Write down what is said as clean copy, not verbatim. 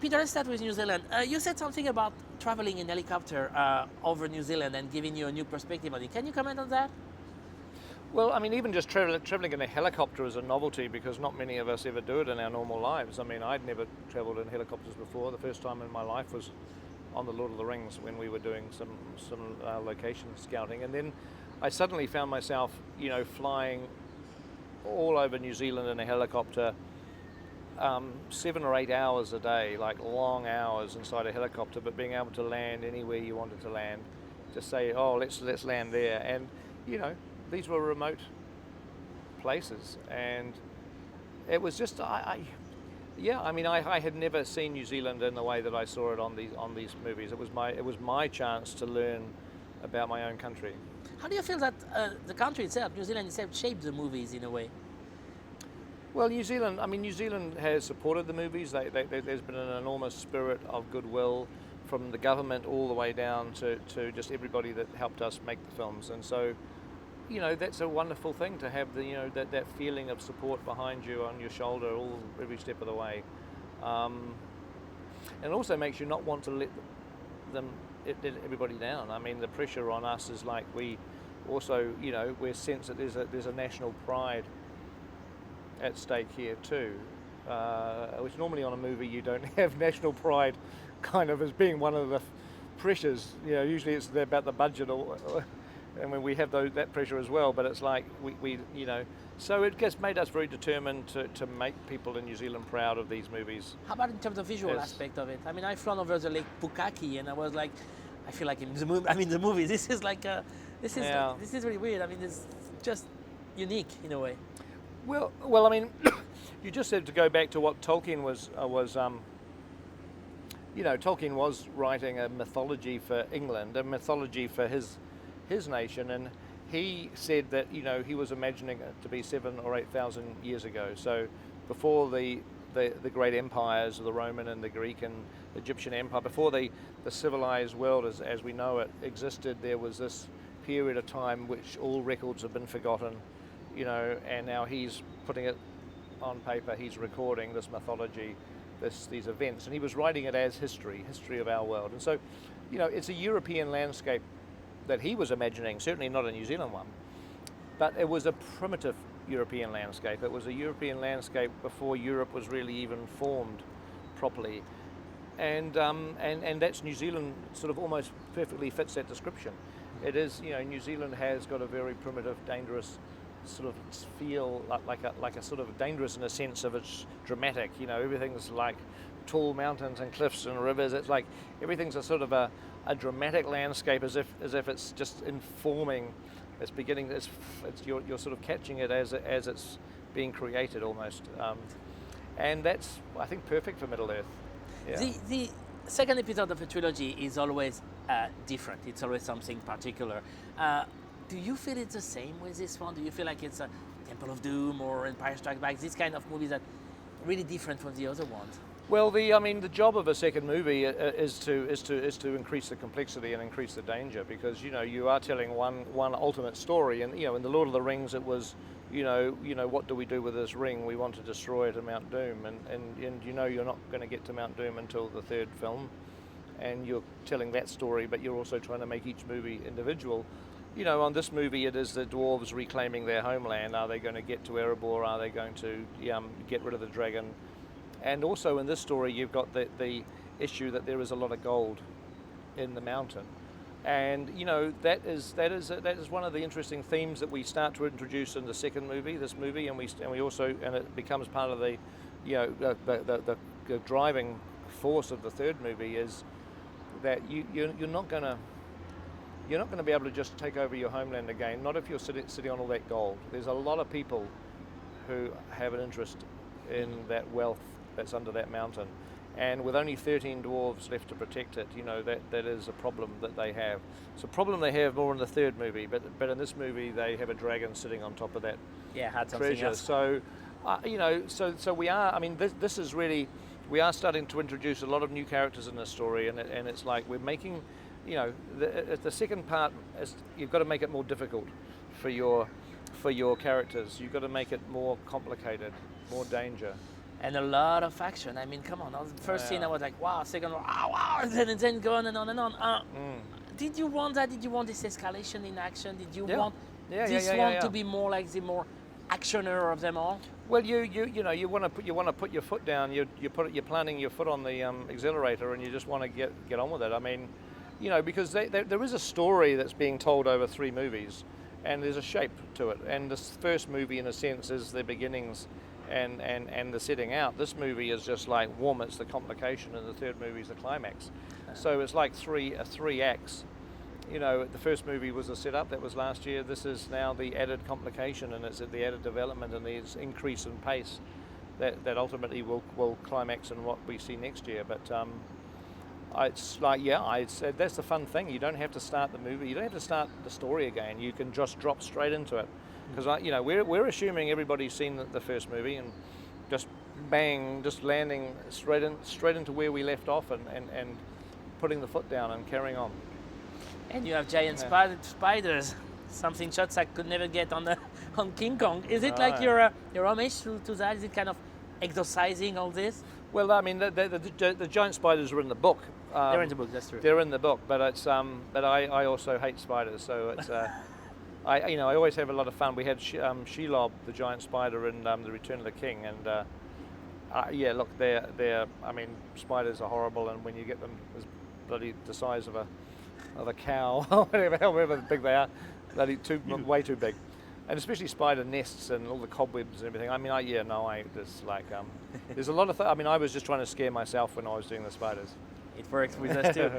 Peter, let's start with New Zealand. You said something about traveling in helicopter over New Zealand and giving you a new perspective on it. Can you comment on that? Well, I mean, even just traveling in a helicopter is a novelty because not many of us ever do it in our normal lives. I mean, I'd never traveled in helicopters before. The first time in my life was on the Lord of the Rings when we were doing some location scouting, and then I suddenly found myself, flying all over New Zealand in a helicopter, 7 or 8 hours a day, like long hours inside a helicopter, but being able to land anywhere you wanted to land. Just say, oh, let's land there, and these were remote places, and it was just I had never seen New Zealand in the way that I saw it on these movies. It was my chance to learn about my own country. How do you feel that the country itself, New Zealand itself, shaped the movies in a way? Well, New Zealand has supported the movies. There's been an enormous spirit of goodwill from the government all the way down to just everybody that helped us make the films, and so that's a wonderful thing to have that feeling of support behind you, on your shoulder, every step of the way, and it also makes you not want to let everybody down. I mean, the pressure on us is like we also we sense that there's a national pride at stake here too, which normally on a movie you don't have national pride kind of as being one of the pressures. Usually it's about the budget and when we have that pressure as well, but it's like we so it just made us very determined to make people in New Zealand proud of these movies. How about in terms of visual aspect of it? I mean, I've flown over the Lake Pukaki, and I was like, I feel like in the movie. I mean, the movie. This is like this is really weird. I mean, it's just unique in a way. Well, I mean, you just said to go back to what Tolkien was. Tolkien was writing a mythology for England, a mythology for his nation, and he said that he was imagining it to be 7,000 or 8,000 years ago. So before the great empires of the Roman and the Greek and Egyptian Empire, before the civilized world as we know it existed, there was this period of time which all records have been forgotten, and now he's putting it on paper. He's recording this mythology, these events, and he was writing it as history of our world. And so, it's a European landscape that he was imagining, certainly not a New Zealand one, but it was a primitive European landscape. It was a European landscape before Europe was really even formed properly, and that's New Zealand. Sort of almost perfectly fits that description. It is, New Zealand has got a very primitive, dangerous sort of feel, like a sort of dangerous in a sense of it's dramatic. Everything's like tall mountains and cliffs and rivers. It's like everything's a sort of a dramatic landscape, as if it's just informing. It's beginning. You're sort of catching it as it's being created almost, and that's, I think, perfect for Middle Earth. Yeah. The second episode of a trilogy is always different. It's always something particular. Do you feel it's the same with this one? Do you feel like it's a Temple of Doom or Empire Strikes Back? These kind of movies that are really different from the other ones. Well, the job of a second movie is to increase the complexity and increase the danger, because you are telling one ultimate story, and in the Lord of the Rings it was what do we do with this ring? We want to destroy it at Mount Doom, and you're not going to get to Mount Doom until the third film, and you're telling that story, but you're also trying to make each movie individual. On this movie, it is the dwarves reclaiming their homeland. Are they going to get to Erebor? Are they going to get rid of the dragon? And also in this story, you've got the issue that there is a lot of gold in the mountain, and that is one of the interesting themes that we start to introduce in the second movie, this movie, and it becomes part of the driving force of the third movie, is that you're not going to be able to just take over your homeland again, not if you're sitting on all that gold. There's a lot of people who have an interest in that wealth that's under that mountain, and with only 13 dwarves left to protect it, that is a problem that they have. It's a problem they have more in the third movie, but in this movie they have a dragon sitting on top of that treasure. Else. So so we are. I mean, this is really, we are starting to introduce a lot of new characters in this story, and it's like we're making, the second part is, you've got to make it more difficult for your characters. You've got to make it more complicated, more danger. and a lot of action. I mean, come on. The first scene I was like, wow. Second one, wow, wow, and then go on and on and on. Did you want that? Did you want this escalation in action? Did you want this one to be more like the more actioner of them all? Well, you know, you want to put your foot down. You're planting your foot on the accelerator, and you just want to get on with it. I mean, you know, because there is a story that's being told over 3 movies, and there's a shape to it. And this first movie, in a sense, is the beginnings and the setting out. This movie is just like warm. It's the complication, and the third movie is the climax. So it's like three acts. You know, the first movie was a setup, that was last year. This is now the added complication, and it's the added development and the increase in pace that ultimately will climax in what we see next year. But it's like, I'd say that's the fun thing. You don't have to start the movie. You don't have to start the story again. You can just drop straight into it. Because you know, we're assuming everybody's seen the first movie and just bang, just landing straight into where we left off and putting the foot down and carrying on. And you have giant spiders, something Shotzak could never get on King Kong. Is it like your homage to that? Is it kind of exorcising all this? Well, I mean, the giant spiders are in the book. They're in the book. That's true. They're in the book, but it's but I also hate spiders, so it's I always have a lot of fun. We had Shelob, the giant spider, in The Return of the King, and yeah, look, they're I mean, spiders are horrible, and when you get them as bloody the size of a cow, however big they are, bloody way too big. And especially spider nests and all the cobwebs and everything. I mean, just like, there's a lot of I mean, I was just trying to scare myself when I was doing the spiders. It works with us too.